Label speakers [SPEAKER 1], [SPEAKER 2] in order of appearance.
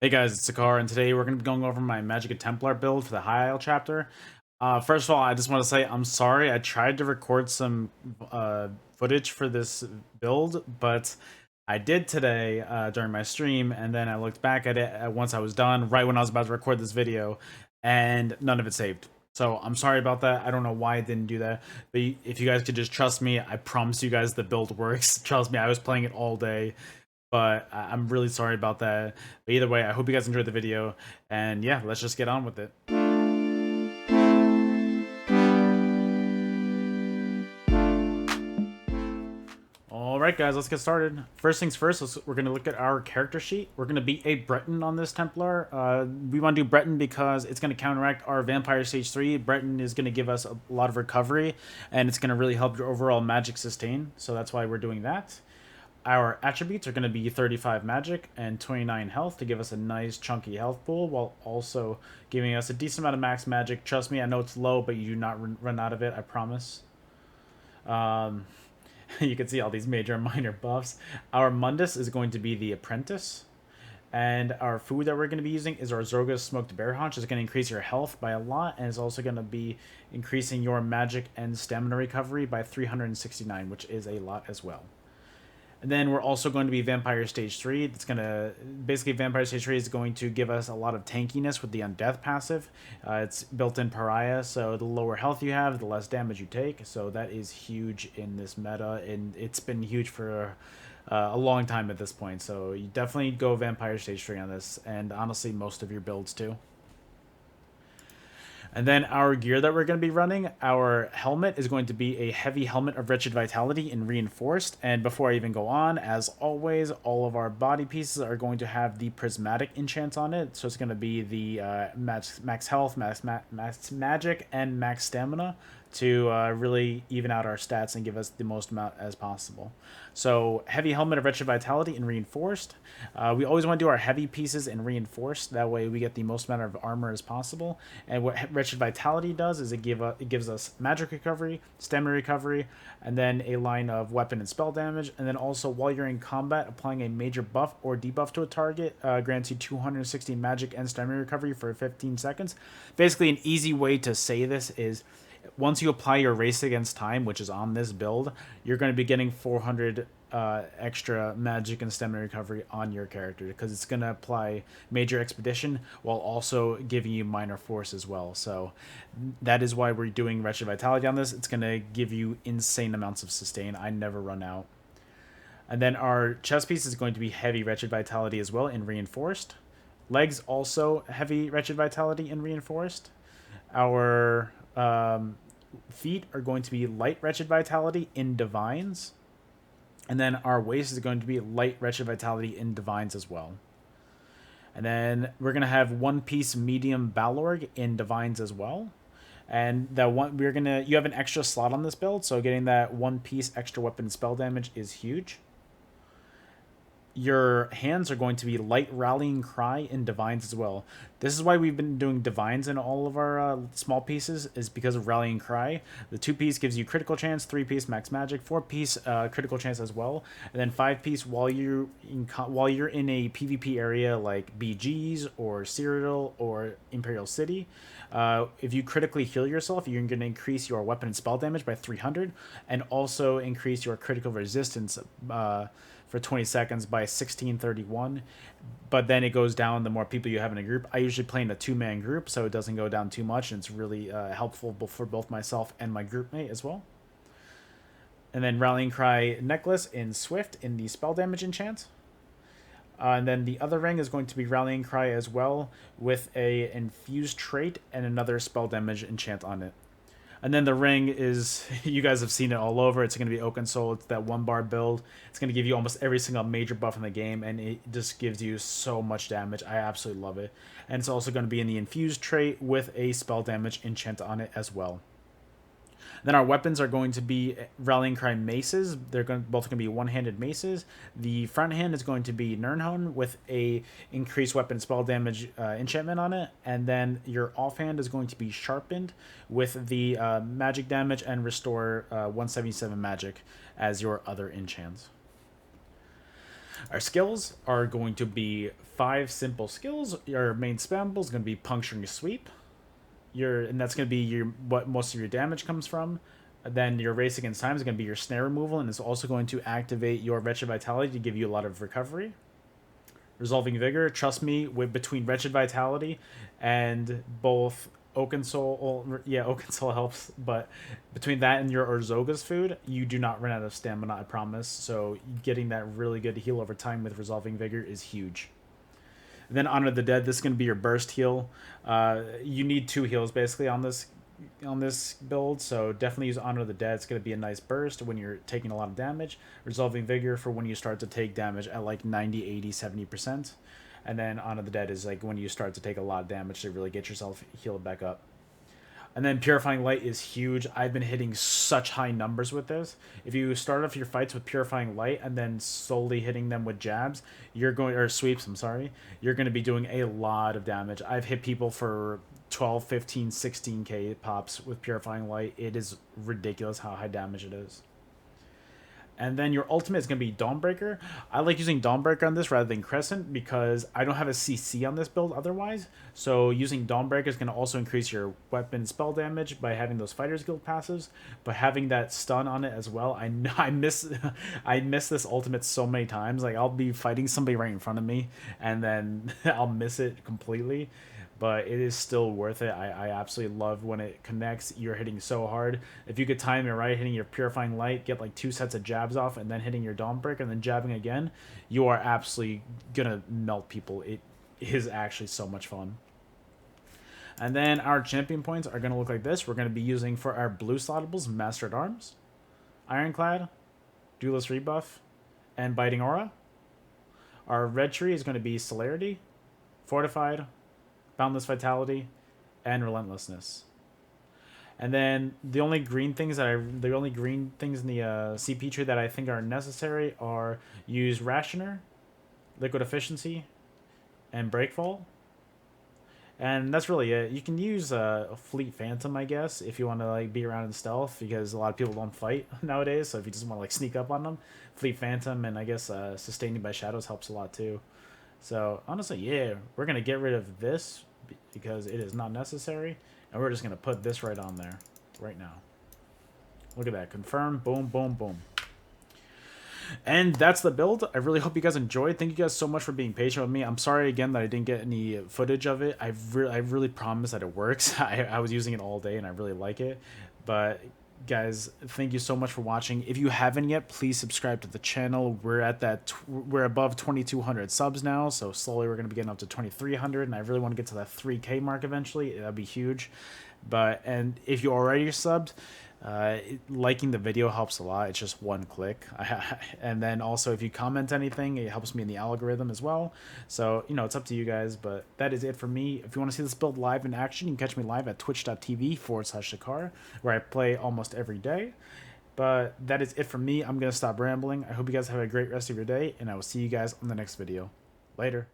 [SPEAKER 1] Hey guys, it's Sekaar, and today we're going to be going over my Magic Templar build for the High Isle chapter. First of all, I just want to say I'm sorry. I tried to record some footage for this build, but I did today during my stream, and then I looked back at it once I was done, right when I was about to record this video, and none of it saved. So I'm sorry about that. I don't know why I didn't do that, but if you guys could just trust me, I promise you guys the build works. Trust me, I was playing it all day, but I'm really sorry about that. But either way, I hope you guys enjoyed the video, and yeah, let's just get on with it. Alright guys, let's get started. First things first, we're going to look at our character sheet. We're going to be a Breton on this Templar. We want to do Breton because it's going to counteract our Vampire Stage 3. Breton is going to give us a lot of recovery, and it's going to really help your overall magic sustain, so that's why we're doing that. Our attributes are going to be 35 magic and 29 health to give us a nice chunky health pool, while also giving us a decent amount of max magic. Trust me, I know it's low, but you do not run out of it, I promise. Um, you can see all these major and minor buffs. Our Mundus is going to be the apprentice. And our food that we're going to be using is our Zorga's smoked bear haunch. It's going to increase your health by a lot, and it's also going to be increasing your magic and stamina recovery by 369, which is a lot as well. And then we're also going to be Vampire Stage 3. It's going to... Basically, Vampire Stage 3 is going to give us a lot of tankiness with the Undeath passive. It's built-in Pariah, so the lower health you have, the less damage you take. So that is huge in this meta, and it's been huge for a long time at this point. So you definitely go Vampire Stage 3 on this, and honestly, most of your builds too. And then our gear that we're going to be running, our helmet is going to be a heavy helmet of Wretched Vitality in Reinforced. And before I even go on, as always, all of our body pieces are going to have the Prismatic enchants on it. So it's going to be the max health, max magic, and max stamina to really even out our stats and give us the most amount as possible. So heavy helmet of Wretched Vitality in Reinforced. We always want to do our heavy pieces in Reinforced. That way we get the most amount of armor as possible. And what Wretched Vitality does is it gives us magic recovery, stamina recovery, and then a line of weapon and spell damage. And then also while you're in combat, applying a major buff or debuff to a target grants you 260 magic and stamina recovery for 15 seconds. Basically, an easy way to say this is once you apply your race against time, which is on this build, you're going to be getting 400 extra magic and stamina recovery on your character because it's going to apply major expedition while also giving you minor force as well. So that is why we're doing Wretched Vitality on this. It's going to give you insane amounts of sustain. I never run out. And then our chest piece is going to be heavy Wretched Vitality as well in Reinforced. Legs also heavy Wretched Vitality in Reinforced. Our feet are going to be light Wretched Vitality in Divines. And then our waist is going to be light Wretched Vitality in Divines as well. And then we're going to have one piece medium Balorg in Divines as well. And that one you have an extra slot on this build, so getting that one piece extra weapon spell damage is huge. Your hands are going to be light Rallying Cry in Divines as well. This is why we've been doing Divines in all of our small pieces, is because of Rallying Cry. The 2-piece gives you critical chance, 3-piece max magic, 4-piece critical chance as well, and then 5-piece while you're in a PvP area like BG's or Cyrodiil or Imperial City. If you critically heal yourself, you're going to increase your weapon and spell damage by 300, and also increase your critical resistance for 20 seconds by 1631, but then it goes down the more people you have in a group. I usually play in a 2-man group, so it doesn't go down too much, and it's really helpful for both myself and my groupmate as well. And then Rallying Cry Necklace in Swift in the spell damage enchant. And then the other ring is going to be Rallying Cry as well, with a infused trait and another spell damage enchant on it. And then the ring is, you guys have seen it all over. It's going to be Oaken Soul. It's that 1-bar build. It's going to give you almost every single major buff in the game, and it just gives you so much damage. I absolutely love it. And it's also going to be in the infused trait with a spell damage enchant on it as well. Then our weapons are going to be Rallying Cry maces. They're both going to be one-handed maces. The front hand is going to be Nirnhone with a increased weapon spell damage enchantment on it, and then your offhand is going to be sharpened with the magic damage and restore 177 magic as your other enchants. Our skills are going to be 5 simple skills. Your main spammable is going to be puncturing sweep. And that's going to be what most of your damage comes from. Then your race against time is going to be your snare removal, and it's also going to activate your Wretched Vitality to give you a lot of recovery. Resolving Vigor, trust me, between Wretched Vitality and both Oaken Soul, Oaken Soul helps, but between that and your Urzoga's food, you do not run out of stamina, I promise. So getting that really good heal over time with Resolving Vigor is huge. And then Honor the Dead, this is going to be your burst heal. You need 2 heals basically on this build, so definitely use Honor the Dead. It's going to be a nice burst when you're taking a lot of damage. Resolving Vigor for when you start to take damage at like 90, 80, 70%. And then Honor the Dead is like when you start to take a lot of damage to really get yourself healed back up. And then Purifying Light is huge. I've been hitting such high numbers with this. If you start off your fights with Purifying Light and then slowly hitting them with jabs, or sweeps, I'm sorry, you're going to be doing a lot of damage. I've hit people for 12, 15, 16k pops with Purifying Light. It is ridiculous how high damage it is. And then your ultimate is going to be Dawnbreaker. I like using Dawnbreaker on this rather than Crescent because I don't have a CC on this build otherwise. So using Dawnbreaker is going to also increase your weapon spell damage by having those Fighters Guild passives. But having that stun on it as well, I miss this ultimate so many times. Like I'll be fighting somebody right in front of me and then I'll miss it completely. But it is still worth it. I absolutely love when it connects. You're hitting so hard. If you could time it right, hitting your Purifying Light, get like 2 sets of jabs off, and then hitting your Dawnbreaker, and then jabbing again, you are absolutely gonna melt people. It is actually so much fun. And then our champion points are gonna look like this. We're gonna be using for our blue slottables, Master at Arms, Ironclad, Duelist Rebuff, and Biting Aura. Our red tree is gonna be Celerity, Fortified, Boundless Vitality, and Relentlessness. And then the only green things in the CP tree that I think are necessary are use Rationer, Liquid Efficiency, and Breakfall. And that's really it. You can use a Fleet Phantom, I guess, if you want to like be around in stealth, because a lot of people don't fight nowadays. So if you just want to like sneak up on them, Fleet Phantom and I guess Sustaining by Shadows helps a lot too. So honestly, yeah, we're gonna get rid of this because it is not necessary, and we're just gonna put this right on there right now. Look at that. Confirm. Boom, boom, boom. And that's the build. I really hope you guys enjoyed. Thank you guys so much for being patient with me. I'm sorry again that I didn't get any footage of it. I really promise that it works. I was using it all day and I really like it. But guys, thank you so much for watching. If you haven't yet, please subscribe to the channel. We're above 2,200 subs now, so slowly we're going to be getting up to 2,300, and I really want to get to that 3K mark eventually. That'd be huge. And if you already subbed, liking the video helps a lot. It's just one click. And then also if you comment anything, it helps me in the algorithm as well. So, you know, it's up to you guys, but that is it for me. If you want to see this build live in action, you can catch me live at twitch.tv/Sekaar, where I play almost every day. But that is it for me. I'm going to stop rambling. I hope you guys have a great rest of your day, and I will see you guys on the next video. Later.